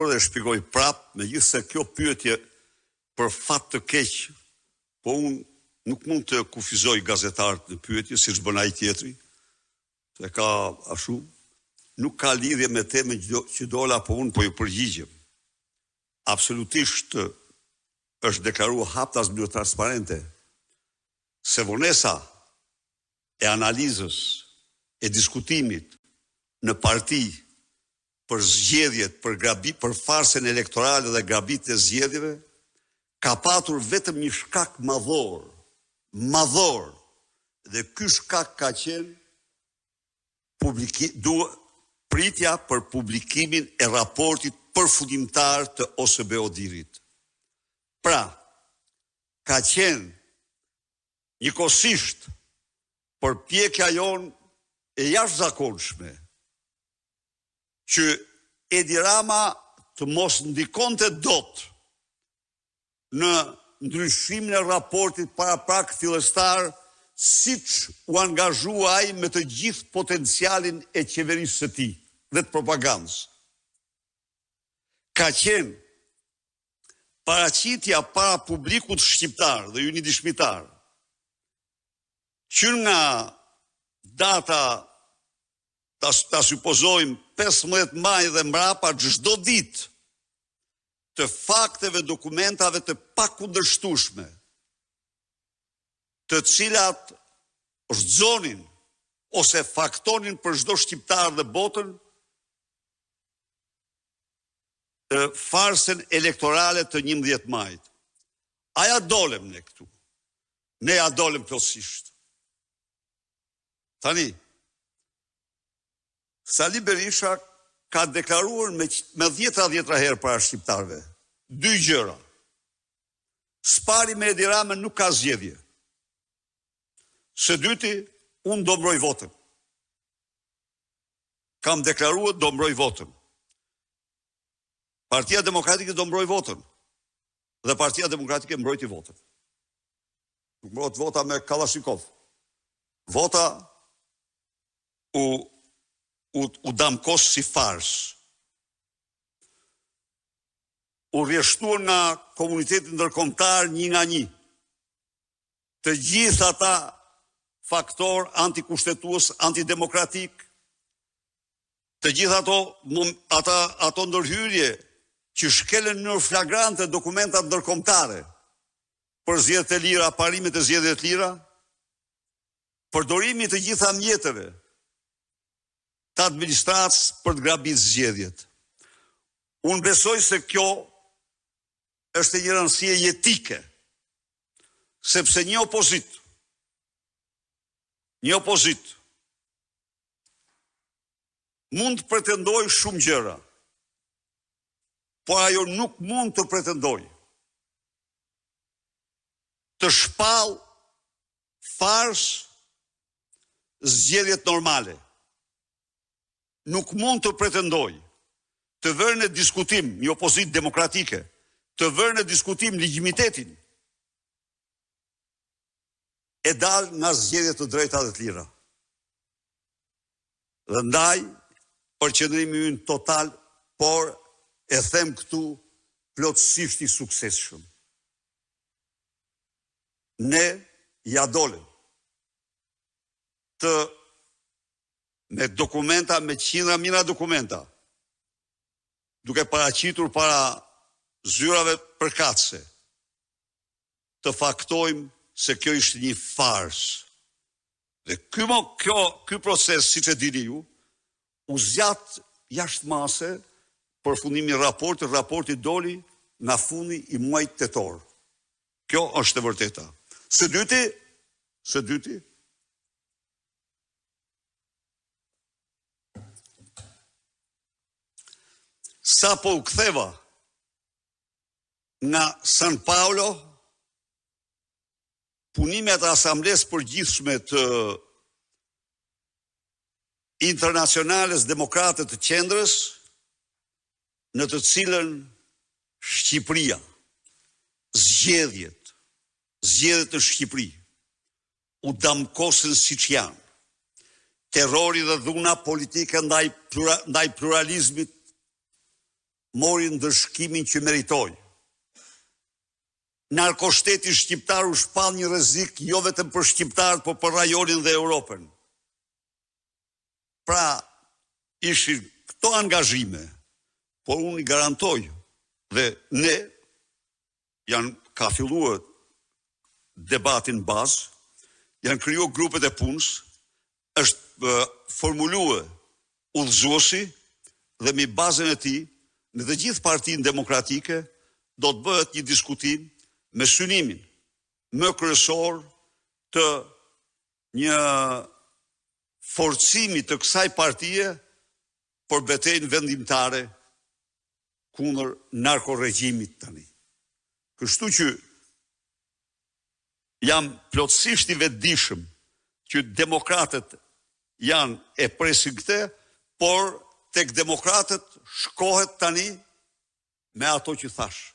dhe shpjegoj prap, megjithëse kjo pyetje për fat të keq, po unë nuk mund të kufizoj gazetarët në pyetje, siç bën ai tjetri, se ka ashtu, nuk ka lidhje me temën që dola, po unë po ju përgjigjem. Absolutisht është deklaruar haptas në mënyrë transparente se vonesa e analizës, e diskutimit në parti për zgjedhjet, për farsën elektorale dhe grabitjen e zgjedhjeve, ka patur vetëm një shkak madhor, dhe ky shkak ka qenë pritja për publikimin e raportit përfundimtar të OSBE ODIHR-it. Pra, ka qenë njëkohësisht përpjekja jonë e jashtëzakonshme që Edi Rama të mos ndikonte dot në ndryshimin e raportit paraprak fillestar, siç u angazhua ai me të gjithë potencialin e qeverisë së tij dhe të propagandës. Ka qenë paraqitja para publikut shqiptar dhe unidishmitar që nga data ta supozojmë 15 maj dhe mbrapa çdo ditë të fakteve, dokumentave të pakundërshtueshme, të cilat rrëzonin ose faktonin për çdo shqiptar dhe botën farsën elektorale të 11 majit. A ja dolem ne këtu? Ne ja dolem plotësisht. Tani, Sali Berisha ka deklaruar me 10 herë para shqiptarve 2 gjëra. Spari me Edi Ramën nuk ka zgjedhje. Së dyti, unë do mbroj votën. Kam deklaruar do mbroj votën. Partia Demokratike do mbroj votën. Dhe Partia Demokratike mbrojti votën. Nuk mbrojt vota me Kalashnikov. Vota u damkos si fars. U rrjeshtuar nga komuniteti ndërkombëtar një nga një. Të gjithë ata faktor antikushtetues, antidemokratik, të gjithë ato ndërhyrje që shkelen në flagrante dokumentat ndërkombëtare për zgjedhjet e lira, parimet e zgjedhjeve të lira, përdorimi të gjitha mjeteve të administratës për të grabitur zgjedhjet. Unë besoj se kjo është një rëndësie jetike, sepse një opozit mund të pretendoj shumë gjëra, por ajo nuk mund të pretendoj të shpall fars zgjedhjet normale. Nuk mund të pretendoj të vërë në diskutim një opozit demokratike, të vërë në diskutim legjimitetin e dal nga zgjedhjet të drejta dhe të lira. Dhe ndaj, përqendrimi ynë total, por e them këtu plotësisht i suksesshëm. Ne ja dolem me dokumenta, me qindra mijëra dokumenta, duke paraqitur para zyrave përkatëse, të faktojmë se kjo ishte një fars. Dhe ky proces, siç e dini ju, u zgjat jashtëmase përfundimi i raporti doli nga fundi i muajit tetor. Kjo është e vërteta. Së dyti, sa po u ktheva nga San Paulo, punimet e Asamblesë Përgjithshme të Internacionales Demokrate të Qendrës, në të cilën Shqipëria, zgjedhjet në Shqipëri, u damkosen siç janë. Terrori dhe dhuna politike ndaj pluralizmit mori ndërshkimin që meritoj. Narkoshteti shqiptar u shpall një rrezik jo vetëm për shqiptarët, por për rajonin dhe Europën. Pra, ishin këto angazhime, por unë i garantoj dhe ne ka filluar debatin bazë, janë krijuar grupet e punës, është formuluar udhëzuesi dhe mbi bazën e tij në të gjithë partinë demokratike do të bëhet një diskutim me synimin më kryesor të një forcimi të kësaj partie për betejën vendimtare kundër narkoregjimit tani. Kështu që jam plotësisht i vetëdijshëm që demokratët janë e presin këtë, por tek demokratët shkohet tani me ato që thash.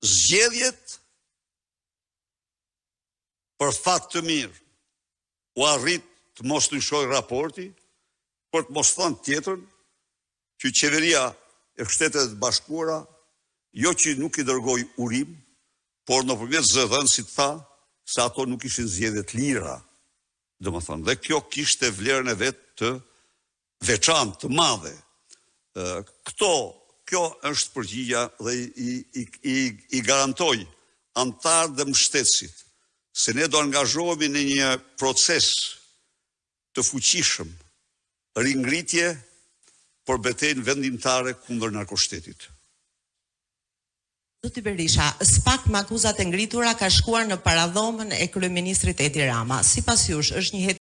Zgjedhjet për fat të mirë u arrit të mos lëshoj raporti, për të mos thënë tjetër që qeveria e Shtetet Bashkuara jo që nuk i dërgoi urim, por nëpërmjet zëdhënësit tha se ato nuk ishin zgjedhje të lira. Domethënë, dhe kjo kishte vlerën e vet të veçantë, të madhe. Kjo është përgjigja dhe i garantoj antarë dhe mbështetësit se ne do angazhohemi në një proces të fuqishëm, ringritje për betejën vendimtare kundër narkoshtetit. Zoti Berisha, SPAK me akuzat e ngritura ka shkuar në paradhomën e kryeministrit Edi Rama. Sipas jush, është një